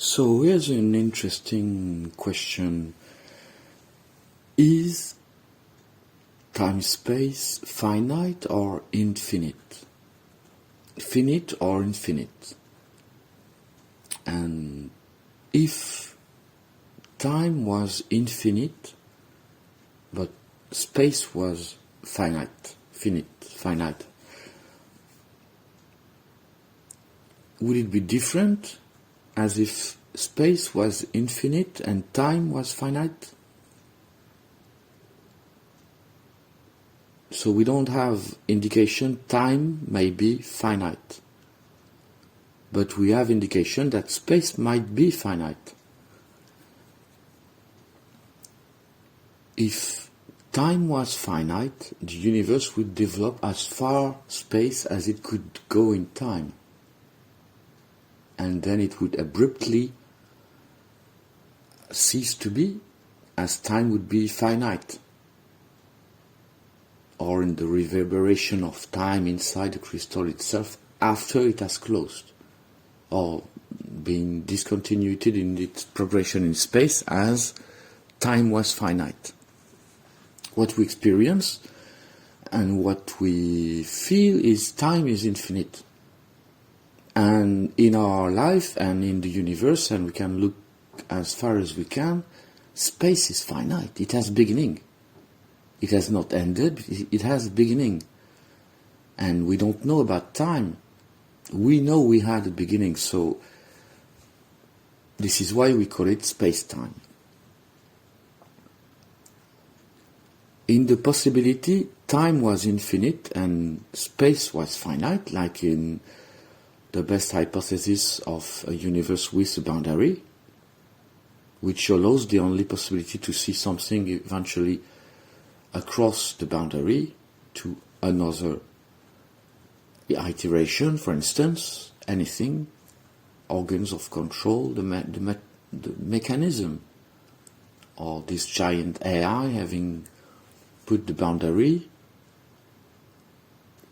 So here's an interesting question. Is time-space finite or infinite? Finite or infinite? And if time was infinite, but space was finite, would it be different as if space was infinite and time was finite? So we don't have indication time may be finite, but we have indication that space might be finite. If time was finite, the universe would develop as far space as it could go in time, and then it would abruptly cease to be, as time would be finite, or in the reverberation of time inside the crystal itself after it has closed, or being discontinued in its progression in space as time was finite. What we experience and what we feel is time is infinite. And in our life and in the universe, and we can look as far as we can, space is finite. It has beginning. It has not ended, it has a beginning. And we don't know about time. We know we had a beginning, so this is why we call it space-time. In the possibility, time was infinite and space was finite, like in the best hypothesis of a universe with a boundary, which allows the only possibility to see something eventually across the boundary to another iteration, for instance, anything, organs of control, the mechanism, or this giant AI having put the boundary,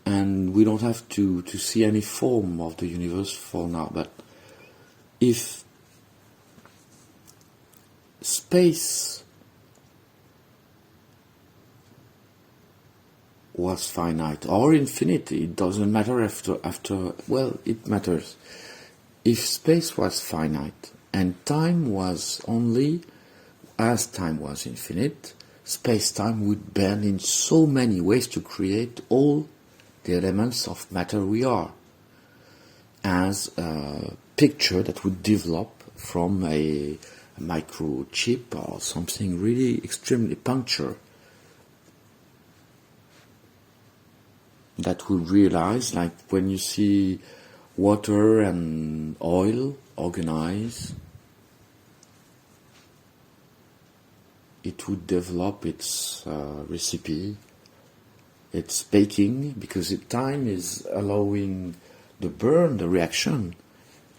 and we don't have to see any form of the universe for now. But if space was finite or infinite, it doesn't matter after well, it matters. If space was finite and time was only as time was infinite, space-time would bend in so many ways to create all the elements of matter we are, as a picture that would develop from a microchip or something really extremely punctual, that would realize, like when you see water and oil organize, it would develop its recipe, its baking, because time is allowing the burn, the reaction,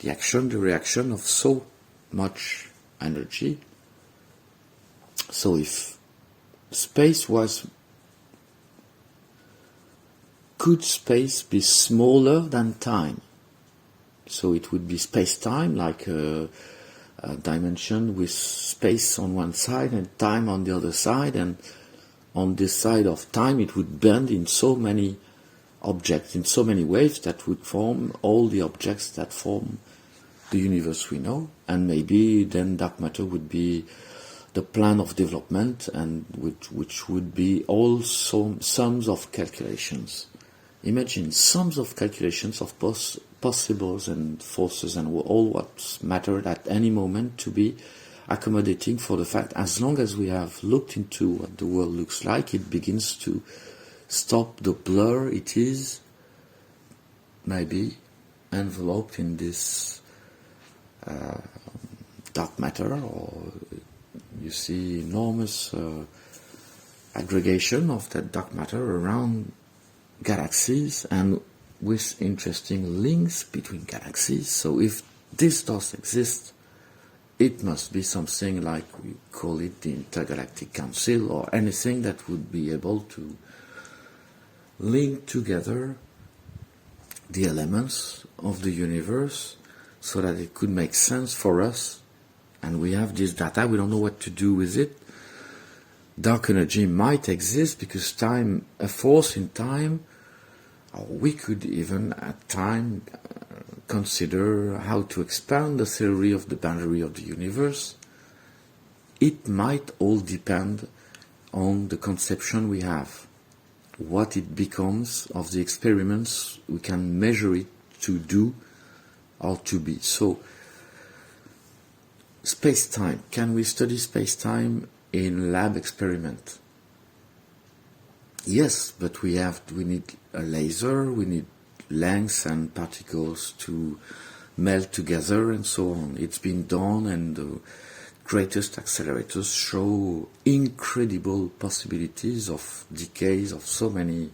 the reaction of so much energy. So if space was, could space be smaller than time? So it would be space-time, like a dimension with space on one side and time on the other side, and on this side of time it would bend in so many objects, in so many waves that would form all the objects that form the universe we know, and maybe then dark matter would be the plan of development, and which would be all sums of calculations. Imagine sums of calculations of possibles and forces and all what's mattered at any moment to be accommodating for the fact, as long as we have looked into what the world looks like, it begins to stop the blur it is, maybe enveloped in this dark matter, or you see enormous aggregation of that dark matter around galaxies and with interesting links between galaxies. So if this does exist, it must be something like, we call it the Intergalactic Council, or anything that would be able to link together the elements of the universe so that it could make sense for us. And we have this data, we don't know what to do with it. Dark energy might exist because time, a force in time, or we could even at time consider how to expand the theory of the boundary of the universe. It might all depend on the conception we have, what it becomes of the experiments we can measure it to do or to be. So, space-time. Can we study space-time in lab experiment? Yes, but we need a laser, we need lengths and particles to melt together and so on. It's been done, and the greatest accelerators show incredible possibilities of decays of so many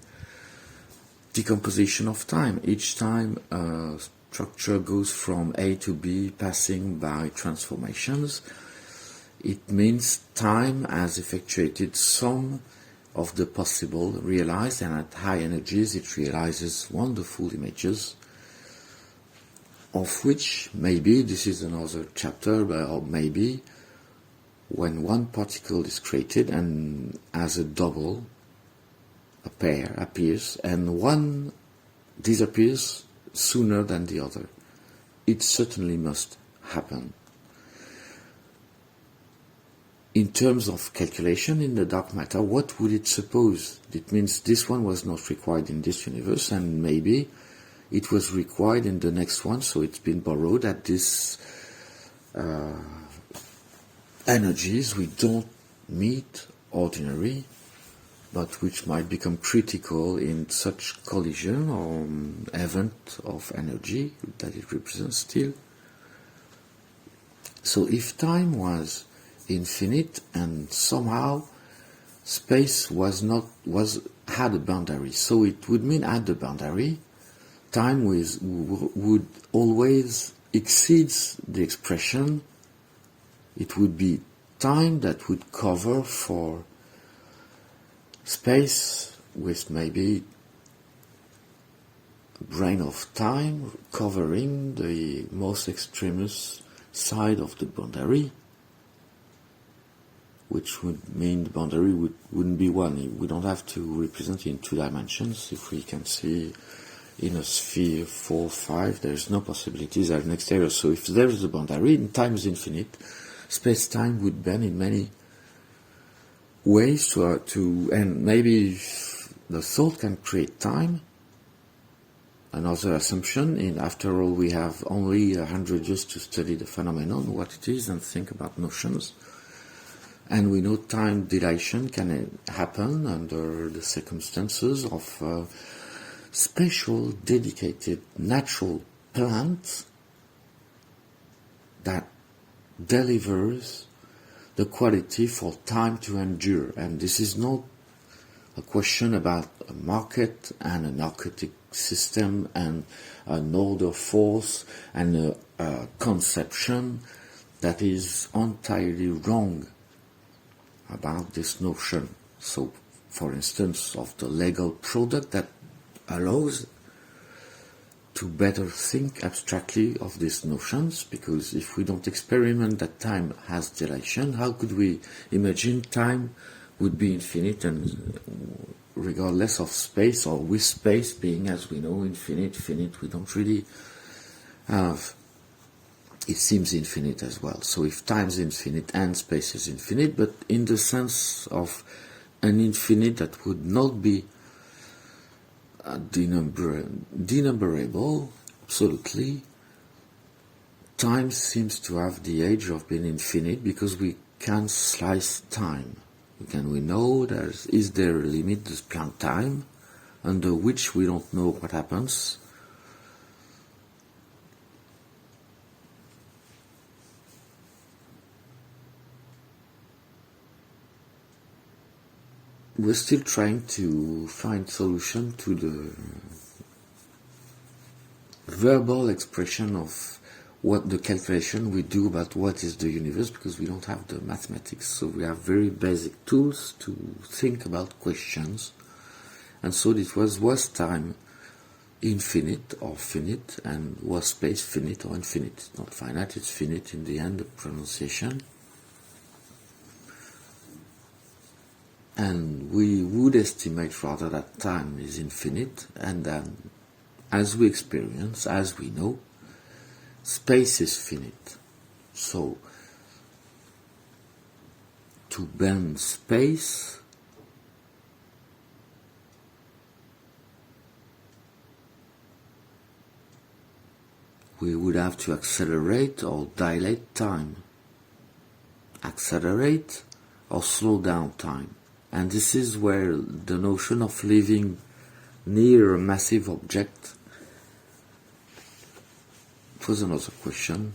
decomposition of time. Each time a structure goes from A to B, passing by transformations, it means time has effectuated some of the possible realized, and at high energies it realizes wonderful images, of which maybe, this is another chapter, or maybe when one particle is created and as a double, a pair appears, and one disappears sooner than the other. It certainly must happen. In terms of calculation in the dark matter, what would it suppose? It means this one was not required in this universe, and maybe it was required in the next one, so it's been borrowed at this energies we don't meet ordinary, but which might become critical in such collision or event of energy that it represents still. So if time was infinite and somehow space had a boundary, so it would mean at the boundary time would always exceeds the expression. It would be time that would cover for space with maybe a brain of time covering the most extremist side of the boundary, which would mean the boundary wouldn't be one. We don't have to represent it in 2 dimensions. If we can see in a sphere 4, 5, there's no possibilities at an exterior. So if there is a boundary and time is infinite, space-time would bend in many ways to and maybe the thought can create time. Another assumption, after all we have only 100 years to study the phenomenon, what it is, and think about notions. And we know time dilation can happen under the circumstances of special, dedicated, natural plant that delivers the quality for time to endure. And this is not a question about a market and a narcotic system and an order force and a conception that is entirely wrong about this notion. So, for instance, of the legal product that allows to better think abstractly of these notions, because if we don't experiment that time has dilation, how could we imagine time would be infinite and regardless of space, or with space being, as we know, finite, we don't really have. It seems infinite as well. So if time is infinite and space is infinite, but in the sense of an infinite that would not be denumberable, absolutely, time seems to have the age of being infinite because we can slice time. We know is there a limit, this Planck time, under which we don't know what happens. We're still trying to find solution to the verbal expression of what the calculation we do about what is the universe, because we don't have the mathematics, so we have very basic tools to think about questions. And so it was time infinite or finite, and was space finite or infinite? It's not finite, it's finite in the end, the pronunciation. And we would estimate rather that time is infinite, and then as we experience, as we know, space is finite. So to bend space, we would have to accelerate or dilate time. Accelerate or slow down time. And this is where the notion of living near a massive object, it was another question,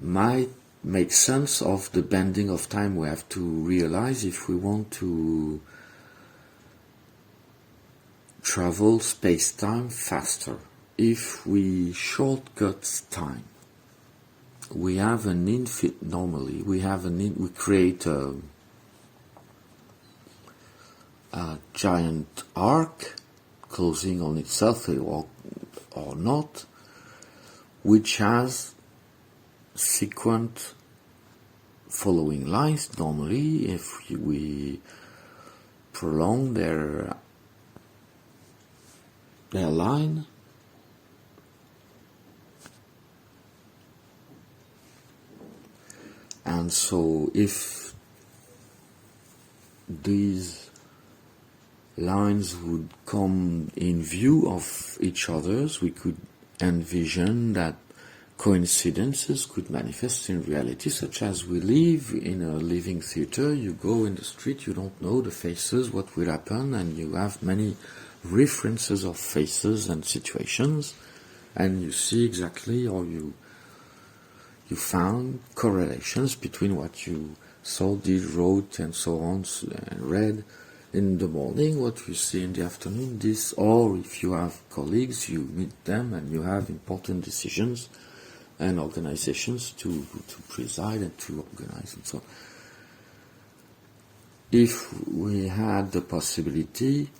might make sense of the bending of time we have to realize if we want to travel space-time faster. If we shortcut time, we have an infinite, normally we create a giant arc closing on itself or not, which has sequent following lines. Normally, if we prolong their line, and so if these lines would come in view of each other's, we could envision that coincidences could manifest in reality, such as we live in a living theater. You go in the street, you don't know the faces, what will happen, and you have many references of faces and situations, and you see exactly, or you found correlations between what you saw, did, wrote, and so on, and read in the morning, what you see in the afternoon, this, or if you have colleagues, you meet them and you have important decisions and organizations to preside and to organize and so on. If we had the possibility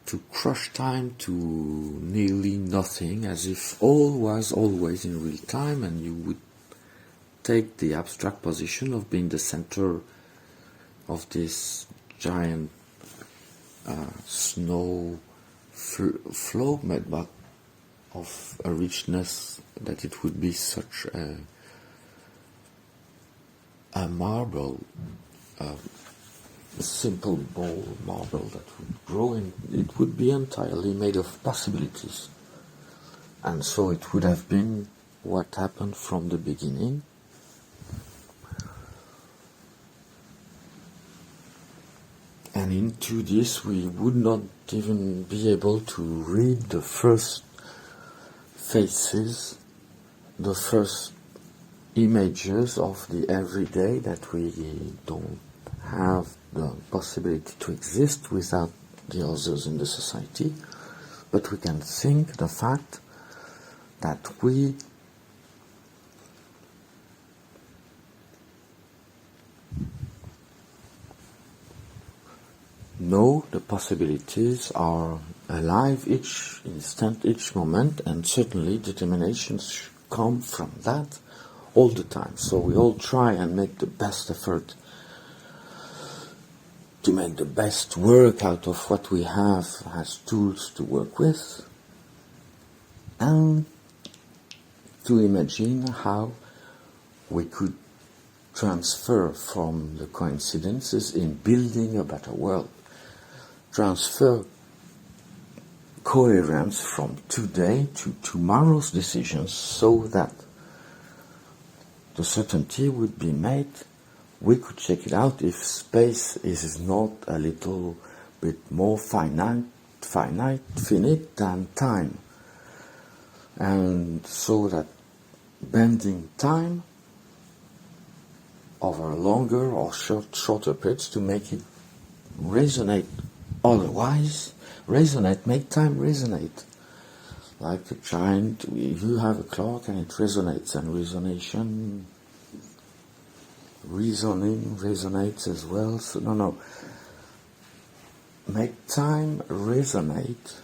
to crush time to nearly nothing, as if all was always in real time, and you would take the abstract position of being the center of this giant snow flow, but of a richness that it would be such a marble, a simple ball marble that would grow, and it would be entirely made of possibilities. And so it would have been what happened from the beginning. And into this we would not even be able to read the first faces, the first images of the everyday that we don't have the possibility to exist without the others in the society, but we can think the fact that we know the possibilities are alive each instant, each moment, and certainly determinations come from that all the time. So we all try and make the best effort to make the best work out of what we have as tools to work with, and to imagine how we could transfer from the coincidences in building a better world, transfer coherence from today to tomorrow's decisions, so that the certainty would be made. We could check it out if space is not a little bit more finite than time. And so that bending time over longer or shorter periods to make it resonate otherwise, make time resonate. Like a giant, you have a clock and it resonates, and reasoning resonates as well. So make time resonate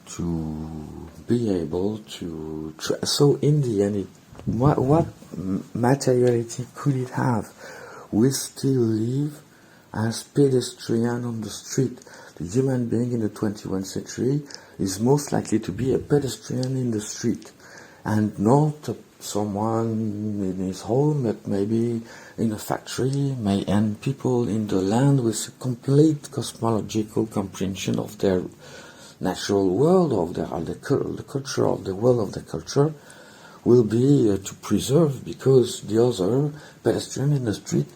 to be able to so in the end, what materiality could it have? We still live as pedestrian on the street. The human being in the 21st century is most likely to be a pedestrian in the street, and not someone in his home, but maybe in a factory, and people in the land with a complete cosmological comprehension of their natural world, of the culture of the world of the culture, will be to preserve, because the other pedestrian in the street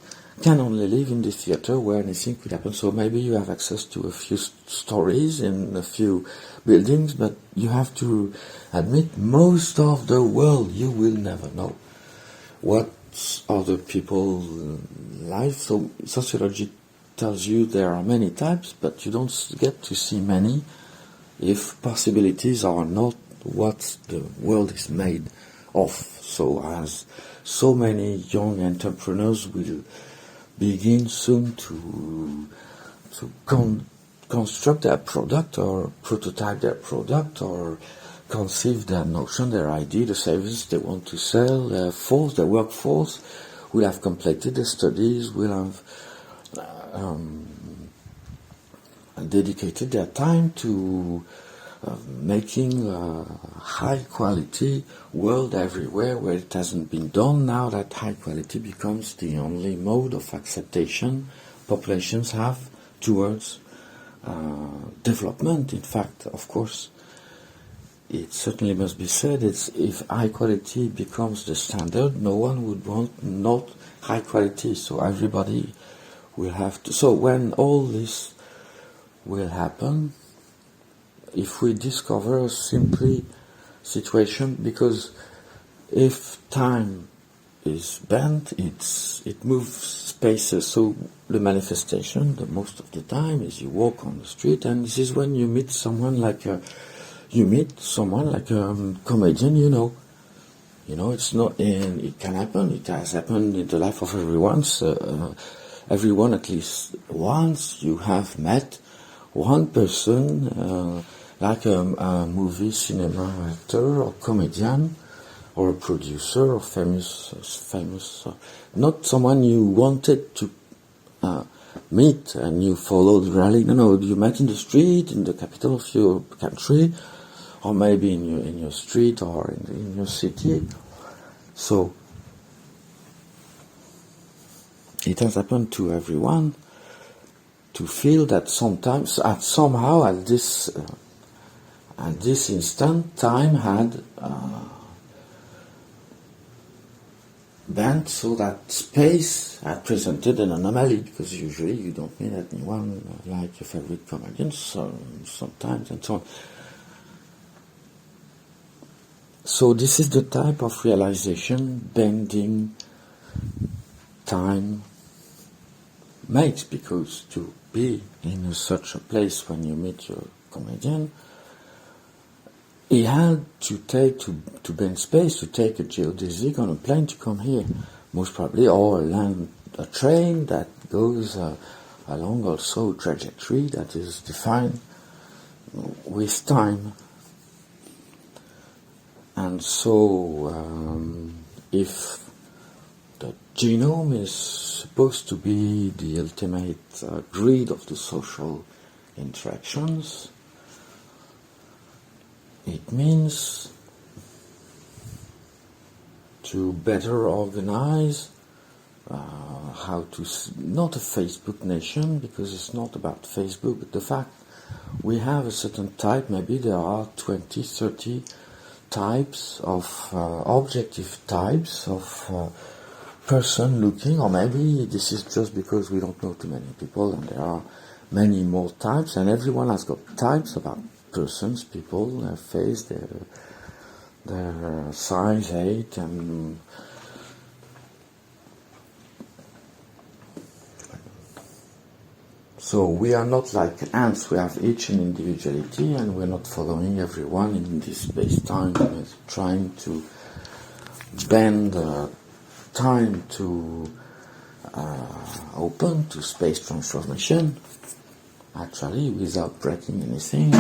can only live in the theater where anything could happen. So maybe you have access to a few stories in a few buildings, but you have to admit most of the world you will never know what other people life. So sociology tells you there are many types, but you don't get to see many if possibilities are not what the world is made of. So as so many young entrepreneurs will begin soon to construct their product or prototype their product or conceive their notion, their idea, the service they want to sell, their workforce will have completed their studies, will have dedicated their time to making a high quality world everywhere where it hasn't been done. Now that high quality becomes the only mode of acceptation populations have towards development. In fact, of course, it certainly must be said, if high quality becomes the standard, no one would want not high quality, so everybody will have to. So when all this will happen, if we discover a simply situation, because if time is bent, it moves spaces. So the manifestation, the most of the time, is you walk on the street, and this is when you meet someone like a comedian. It's not. It can happen. It has happened in the life of everyone. Everyone, at least once, you have met one person. Like a movie cinema actor or comedian or a producer or famous, not someone you wanted to meet and you followed rally. No, you met in the street, in the capital of your country, or maybe in your street or in your city. So it has happened to everyone to feel that sometimes, somehow, at this instant, time had bent so that space had presented an anomaly, because usually you don't meet anyone like your favorite comedian, sometimes, and so on. So this is the type of realization bending time makes, because to be in such a place when you meet your comedian, he had to bend space, to take a geodesic on a plane to come here, most probably, or land a train that goes along also a trajectory that is defined with time. And so, if the genome is supposed to be the ultimate grid of the social interactions, it means to better organize how to, not a Facebook nation, because it's not about Facebook, but the fact we have a certain type, maybe there are 20, 30 types of objective types of person looking, or maybe this is just because we don't know too many people and there are many more types, and everyone has got types about persons, people, their face, their size, height, and so we are not like ants. We have each an individuality, and we're not following everyone in this space-time, trying to bend time to open to space transformation, actually, without breaking anything.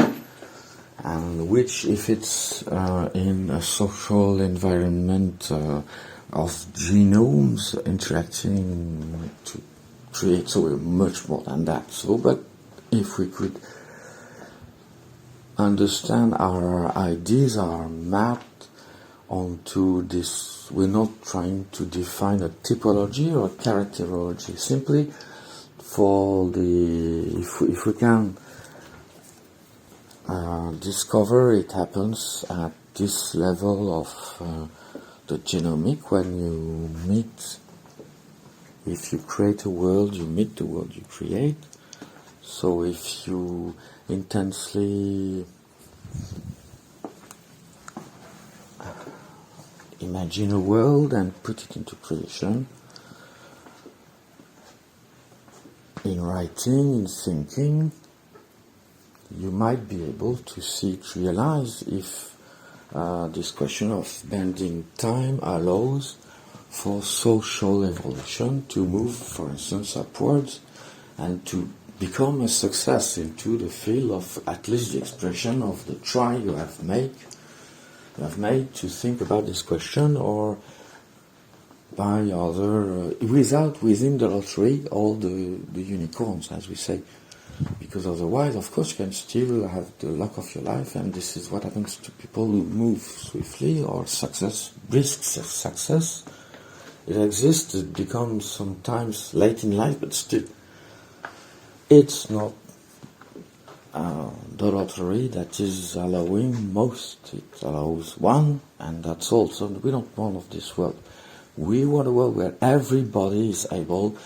and which, if it's in a social environment of genomes interacting to create, so much more than that. So, but if we could understand our ideas are mapped onto this, we're not trying to define a typology or a characterology, simply for the, if we can discover it happens at this level of the genomic. When you meet, if you create a world, you meet the world you create. So if you intensely imagine a world and put it into creation, in writing, in thinking, you might be able to see it realize if this question of bending time allows for social evolution to move, for instance, upwards and to become a success into the field of at least the expression of the try you have made to think about this question, or by other within the lottery, all the unicorns, as we say. Because otherwise, of course, you can still have the luck of your life, and this is what happens to people who move swiftly or risks of success. It exists, it becomes sometimes late in life, but still, it's not the lottery that is allowing most. It allows one, and that's all. So we don't want of this world. We want a world where everybody is able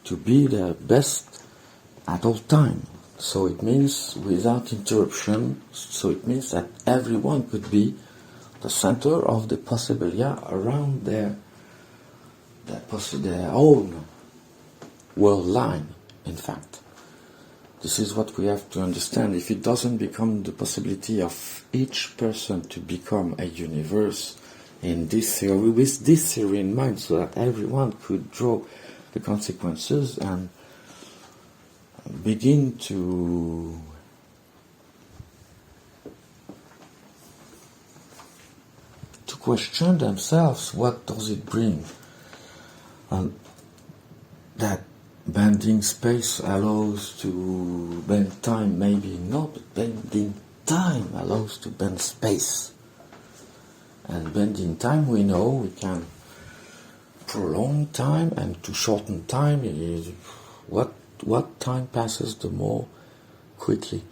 to be their best at all time. So it means without interruption. So it means that everyone could be the center of the possibilia around their own world line, in fact. This is what we have to understand. If it doesn't become the possibility of each person to become a universe in this theory, with this theory in mind, so that everyone could draw the consequences and begin to question themselves, what does it bring? And that bending space allows to bend time, maybe not, but bending time allows to bend space. And bending time, we know we can prolong time, and to shorten time is what time passes the more quickly.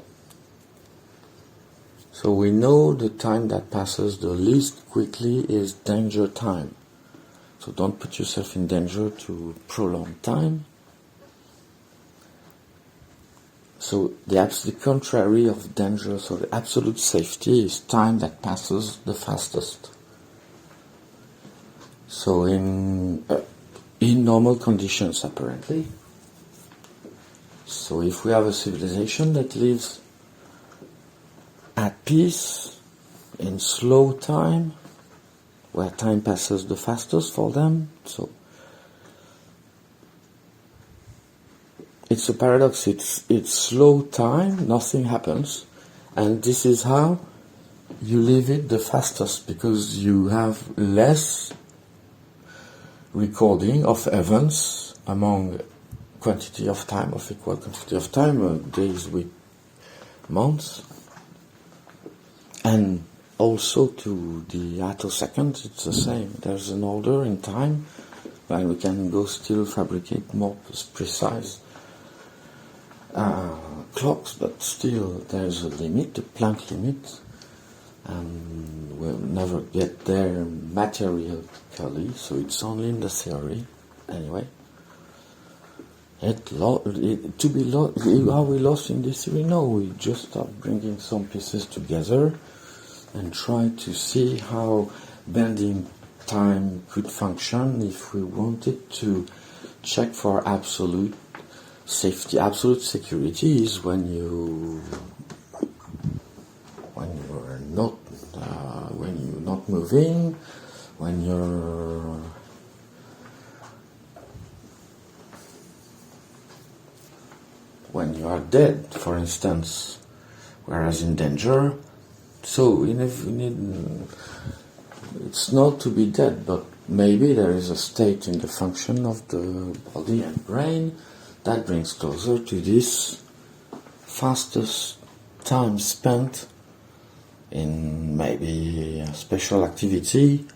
So we know the time that passes the least quickly is danger time. So don't put yourself in danger to prolong time. So the contrary of danger, so the absolute safety is time that passes the fastest. So in normal conditions, apparently. So if we have a civilization that lives at peace, in slow time, where time passes the fastest for them, so it's a paradox. It's slow time, nothing happens, and this is how you live it the fastest, because you have less recording of events among quantity of time, of equal quantity of time, days, weeks, months, and also to the attosecond, it's the same. There's an order in time, and we can go still fabricate more precise clocks, but still there's a limit, the Planck limit, and we'll never get there materially, so it's only in the theory, anyway. Are we lost in this theory? No, we just start bringing some pieces together and try to see how bending time could function if we wanted to check for absolute safety. Absolute security is when you're not moving, when you are dead, for instance. Whereas in danger, So it's not to be dead, but maybe there is a state in the function of the body and brain that brings closer to this fastest time spent in maybe a special activity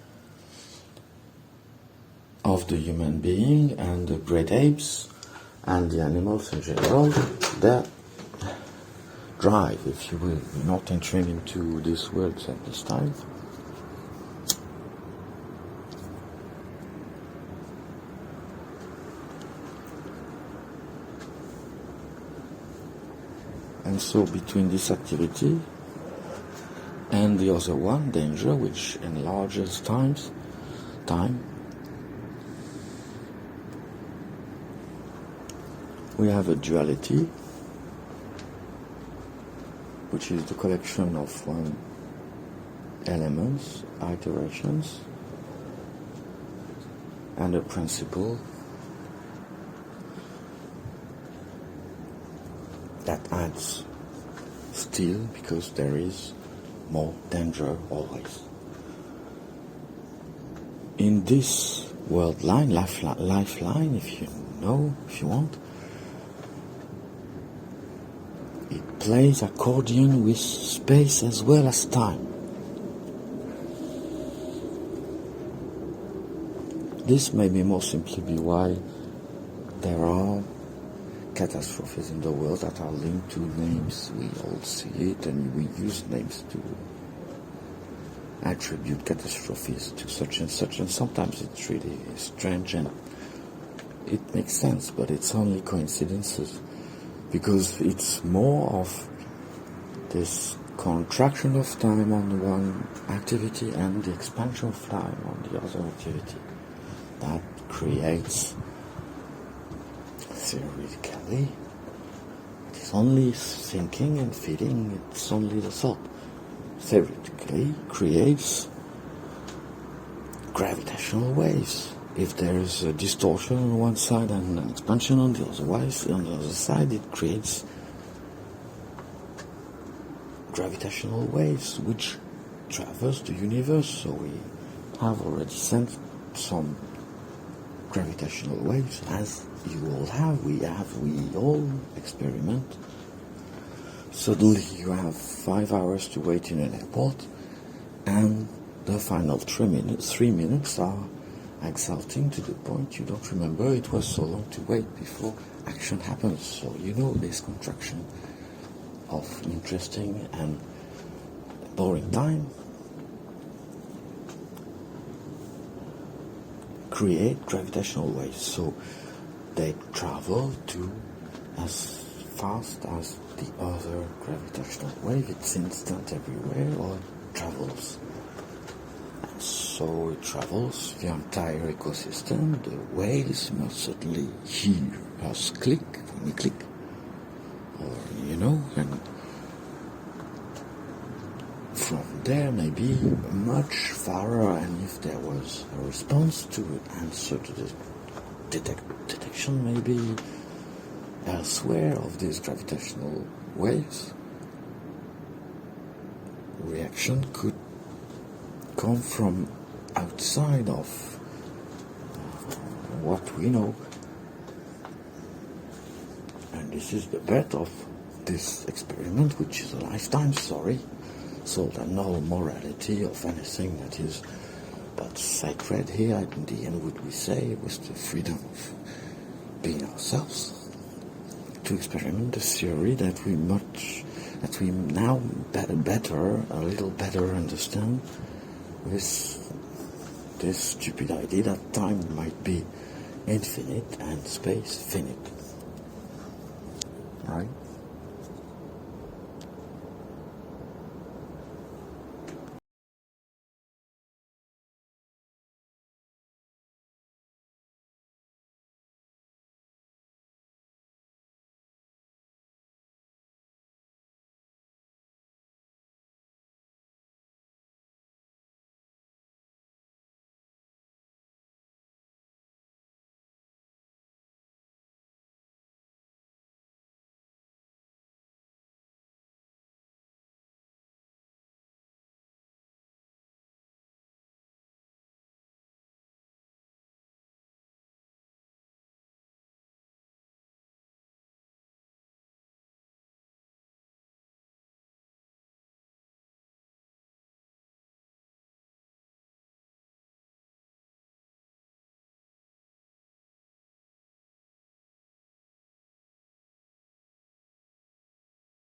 of the human being and the great apes and the animals in general, that drive, if you will. We're not entering into these words at this time. And so between this activity and the other one, danger, which enlarges time, we have a duality, which is the collection of one elements, iterations, and a principle that adds still, because there is more danger always. In this world line, lifeline, if you want, it plays accordion with space as well as time. This may be more simply be why there are catastrophes in the world that are linked to names. We all see it, and we use names to attribute catastrophes to such, and sometimes it's really strange and it makes sense, but it's only coincidences, because it's more of this contraction of time on one activity and the expansion of time on the other activity that creates, theoretically, it is only thinking and feeling, it's only the thought, theoretically creates gravitational waves. If there is a distortion on one side and an expansion on the other side, it creates gravitational waves which traverse the universe. So we have already sent some gravitational waves, as you all have, we all experiment. Suddenly you have 5 hours to wait in an airport, and the final 3 minutes are exalting to the point you don't remember it was so long to wait before action happens. So this contraction of interesting and boring time create gravitational waves. So they travel to as fast as the other gravitational wave. It's instant everywhere, or it travels. And so it travels the entire ecosystem. The whales must certainly hear us click when we click, or and from there maybe much farther, and if there was a response to answer to the detection maybe elsewhere of these gravitational waves, reaction could come from outside of what we know. And this is the bet of this experiment, which is a lifetime story. So there's no morality of anything that is but sacred here. In the end, would we say, with the freedom of being ourselves, to experiment the theory that we now a little better understand, with this stupid idea that time might be infinite and space finite. Right?